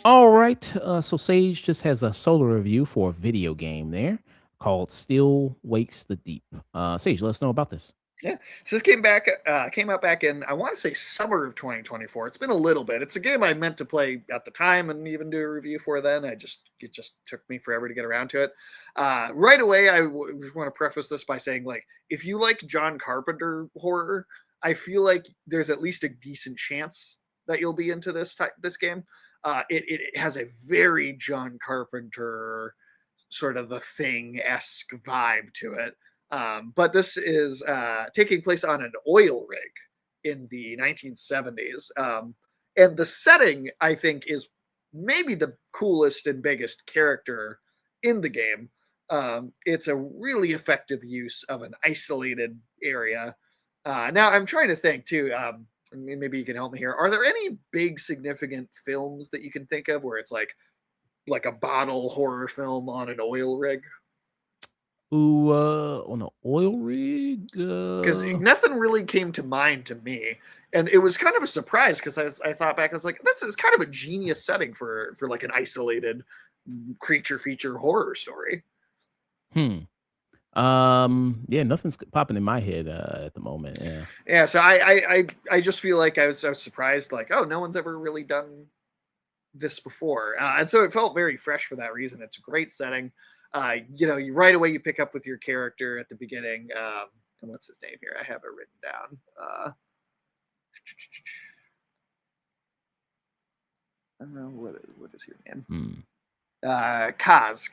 All right. So Sage just has a solo review for a video game there called Still Wakes the Deep. Sage, let us know about this. Yeah, so this came out back in I want to say summer of 2024. It's been a little bit. It's a game I meant to play at the time and even do a review for then. It just took me forever to get around to it. Right away, just want to preface this by saying like if you like John Carpenter horror, I feel like there's at least a decent chance that you'll be into this game. It has a very John Carpenter sort of the thing esque vibe to it. But this is taking place on an oil rig in the 1970s. And the setting, I think, is maybe the coolest and biggest character in the game. It's a really effective use of an isolated area. Now, I'm trying to think too. Maybe you can help me here. Are there any big significant films that you can think of where it's like a bottle horror film on an oil rig? Ooh, on an oil rig? Because nothing really came to mind to me, and it was kind of a surprise because I thought back, I was like, this is kind of a genius setting for like an isolated creature feature horror story. Hmm. Yeah, nothing's popping in my head at the moment. Yeah. Yeah, so I just feel like I was surprised, like, oh, no one's ever really done this before, and so it felt very fresh for that reason. It's a great setting. You right away you pick up with your character at the beginning. And what's his name here? I have it written down. What is your name? Hmm. Kaz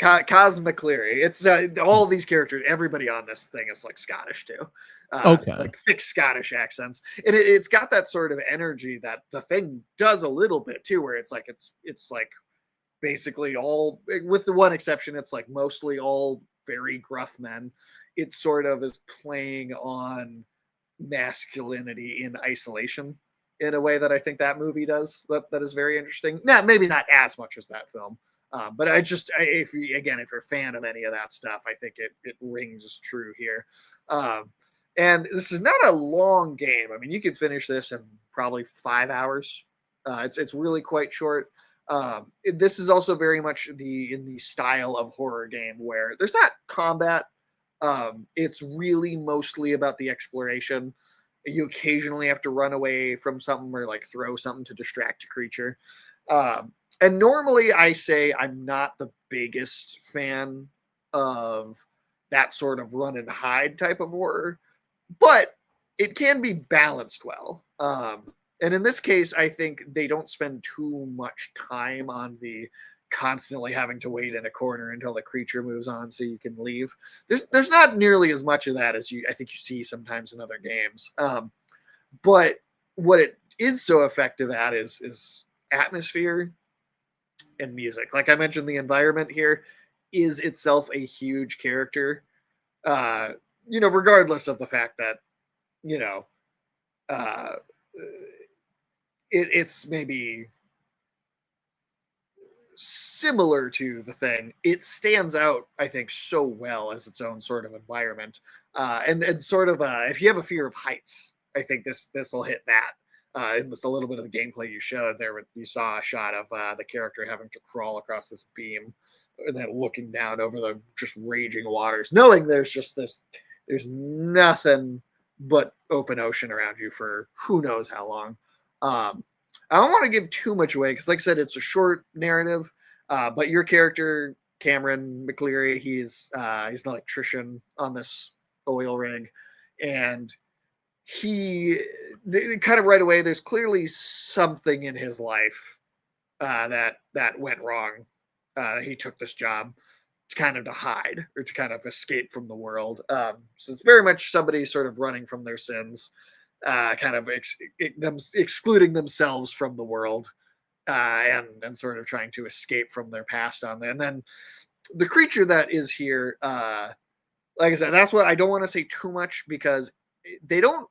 McCleary. It's all these characters. Everybody on this thing is like Scottish too, Okay. like thick Scottish accents, and it's got that sort of energy that the thing does a little bit too, where it's like basically all, with the one exception, it's like mostly all very gruff men. It sort of is playing on masculinity in isolation in a way that I think that movie does. That is very interesting. Now, maybe not as much as that film, but if you're a fan of any of that stuff, I think it rings true here. Um, and this is not a long game. I mean, you could finish this in probably 5 hours. It's really quite short. This is also very much in the style of horror game where there's not combat. It's really mostly about the exploration. You occasionally have to run away from something or like throw something to distract a creature. And normally I say I'm not the biggest fan of that sort of run and hide type of horror, but it can be balanced well. And in this case, I think they don't spend too much time on the constantly having to wait in a corner until the creature moves on so you can leave. There's not nearly as much of that as I think you see sometimes in other games. But what it is so effective at is atmosphere and music. Like I mentioned, the environment here is itself a huge character. Uh, Regardless of the fact that you know uh, it's maybe similar to the thing, it stands out, I think, so well as its own sort of environment. And sort of if you have a fear of heights, I think this will hit that. In this a little bit of the gameplay you showed there, you saw a shot of the character having to crawl across this beam and then looking down over the just raging waters, knowing there's nothing but open ocean around you for who knows how long. Um, I don't want to give too much away because, like I said, it's a short narrative. But your character, Cameron McCleary, he's an electrician on this oil rig, and he kind of right away. There's clearly something in his life that went wrong. He took this job to kind of to hide or to kind of escape from the world. So it's very much somebody sort of running from their sins, kind of excluding themselves from the world, and sort of trying to escape from their past on there. And then the creature that is here, like I said, that's what I don't want to say too much because they don't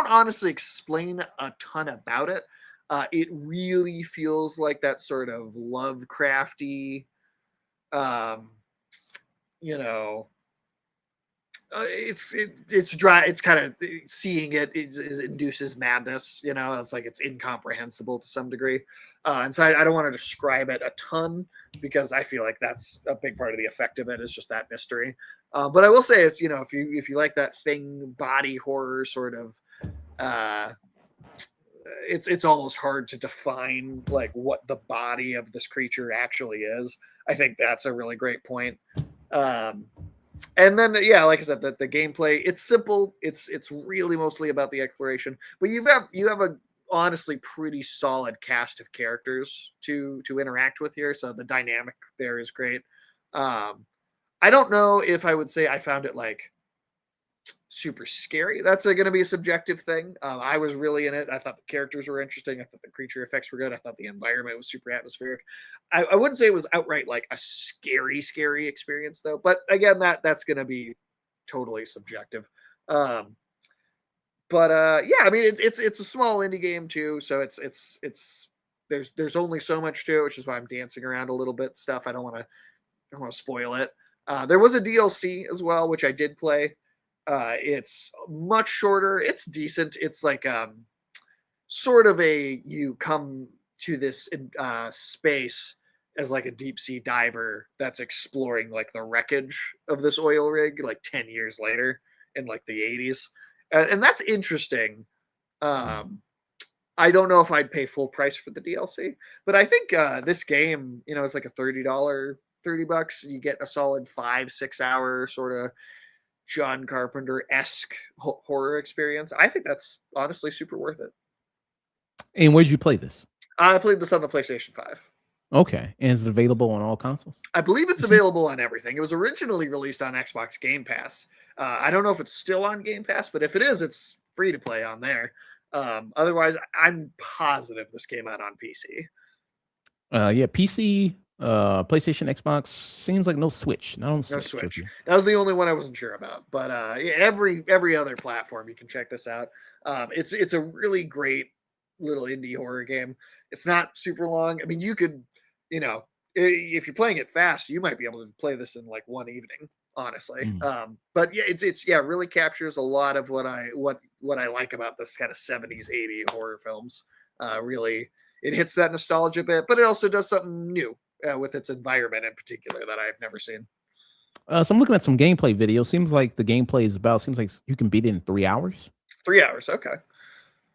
honestly explain a ton about it. It really feels like that sort of Lovecrafty, um, you know, it's dry. It's kind of seeing it induces madness. It's like it's incomprehensible to some degree, and so I don't want to describe it a ton because I feel like that's a big part of the effect of it is just that mystery. But I will say it's if you like that thing body horror sort of, uh, it's almost hard to define like what the body of this creature actually is. I think that's a really great point. Um, and then yeah, like I said, the gameplay, it's simple. It's really mostly about the exploration, but you have a honestly pretty solid cast of characters to interact with here, so the dynamic there is great. um I don't know if I would say I found it like super scary. That's going to be a subjective thing. I was really in it. I thought the characters were interesting. I thought the creature effects were good. I thought the environment was super atmospheric. I wouldn't say it was outright like a scary experience though. But again, that's going to be totally subjective. Um, but yeah, I mean it's a small indie game too, so it's there's only so much to it, which is why I'm dancing around a little bit. Stuff I don't want to spoil it. There was a DLC as well, which I did play. It's much shorter. It's decent. It's like sort of a you come to this space as like a deep sea diver that's exploring like the wreckage of this oil rig like 10 years later in like the 80s. And that's interesting. Um, I don't know if I'd pay full price for the DLC, but I think this game, is like a $30. You get a solid 5-6 hour sort of John Carpenter esque horror experience. I think that's honestly super worth it. And where'd you play this? I played this on the PlayStation 5. Okay. And is it available on all consoles? I believe it's PC? available on everything. It was originally released on Xbox Game Pass. I don't know if it's still on Game Pass, but if it is, it's free to play on there. Otherwise, I'm positive this came out on PC. Yeah, PC, PlayStation, Xbox. Seems like no Switch. Not on No Switch. Switch. Okay. That was the only one I wasn't sure about. But yeah, every other platform you can check this out. It's a really great little indie horror game. It's not super long. I mean, you could, if you're playing it fast, you might be able to play this in like one evening, honestly. Mm. But yeah, it's yeah, really captures a lot of what I like about this kind of 70s, 80s horror films. Really, it hits that nostalgia bit, but it also does something new with its environment in particular that I've never seen. So I'm looking at some gameplay video. Seems like the gameplay is about. Seems like you can beat it in 3 hours. 3 hours, okay.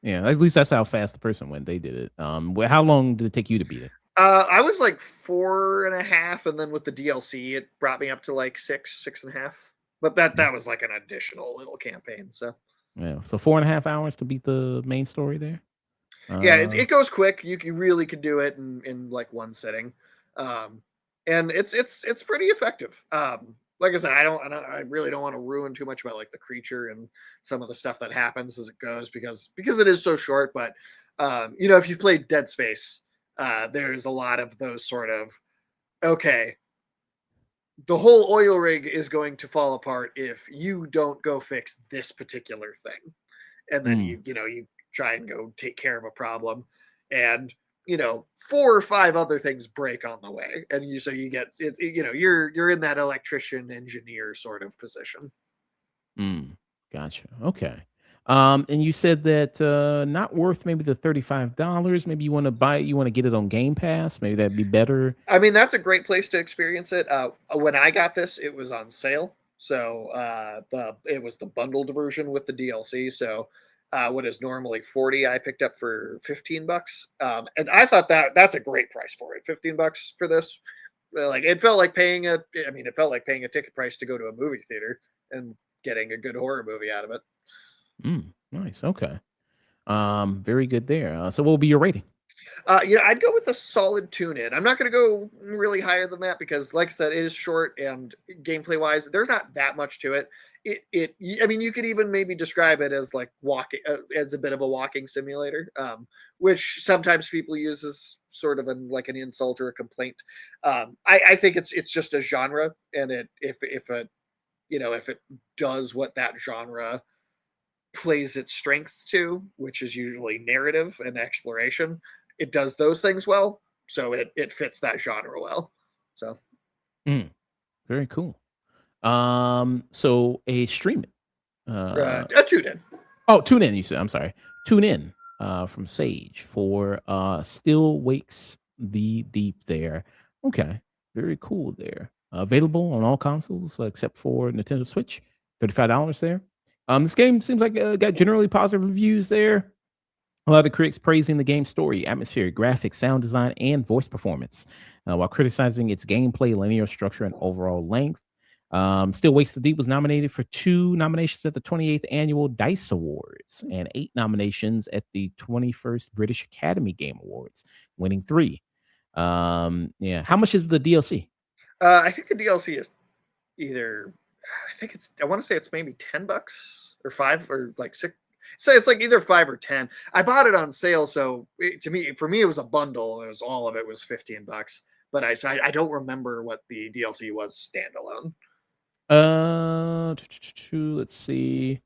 Yeah, at least that's how fast the person went. They did it. How long did it take you to beat it? I was like 4.5, and then with the DLC, it brought me up to like 6.5. But that was like an additional little campaign. So Yeah, so 4.5 hours to beat the main story there. yeah, Uh, it goes quick. You really could do it in like one sitting, um, and it's pretty effective. Like I said, I really don't want to ruin too much about like the creature and some of the stuff that happens as it goes because it is so short. But if you've played Dead Space, there's a lot of those sort of okay, the whole oil rig is going to fall apart if you don't go fix this particular thing. And then mm. you try and go take care of a problem, and 4 or 5 other things break on the way, and you get it, you're in that electrician engineer sort of position. Mm, gotcha. Okay. And you said that not worth maybe the $35. Maybe you want to buy it. You want to get it on Game Pass. Maybe that'd be better. I mean, that's a great place to experience it. When I got this, it was on sale, so it was the bundled version with the DLC. So what is normally 40, I picked up for $15, and I thought that's a great price for it. $15 for this, like it felt like paying a. I mean, it felt like paying a ticket price to go to a movie theater and getting a good horror movie out of it. Nice. Okay. Very good there. So what will be your rating? I'd go with a solid tune in. I'm not going to go really higher than that because, like I said, it is short and gameplay wise, there's not that much to it. I mean, you could even maybe describe it as like walking, as a bit of a walking simulator, which sometimes people use as sort of like an insult or a complaint. I think it's just a genre, and if it does what that genre plays its strengths to, which is usually narrative and exploration. It does those things well, so it fits that genre well. So Mm, very cool. So a streaming. Uh, a two in. oh, tune in. You said. I'm sorry. Tune in. From Sage for Still Wakes the Deep. There. Okay. Very cool. There. Available on all consoles except for Nintendo Switch. $35 there. This game seems like got generally positive reviews there. A lot of critics praising the game's story, atmosphere, graphics, sound design, and voice performance, while criticizing its gameplay, linear structure, and overall length. Still Wakes the Deep was nominated for 2 nominations at the 28th Annual DICE Awards and 8 nominations at the 21st British Academy Game Awards, winning 3. Yeah. How much is the DLC? I think the DLC is either I think it's I want to say it's maybe $10 or 5 or like 6. So it's like either 5 or 10. I bought it on sale, so to me, for me, it was a bundle. It was all of it was $15. But I don't remember what the DLC was standalone. Let's see.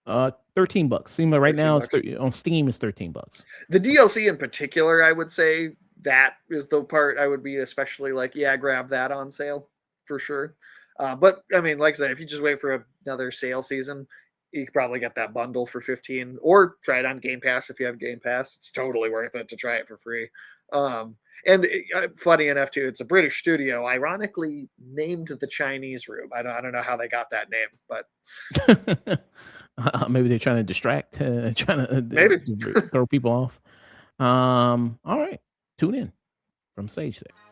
$13. Seems like right thirteen now it's bucks. on Steam is $13. The DLC in particular, I would say that is the part I would be especially like, yeah, grab that on sale for sure. But I mean, like I said, if you just wait for another sale season, you could probably get that bundle for 15 or try it on Game Pass if you have Game Pass. It's totally worth it to try it for free. And funny enough, too, it's a British studio, ironically named the Chinese Room. I don't know how they got that name, but Maybe they're trying to distract, trying to maybe. throw people off. All right, tune in from Sage there.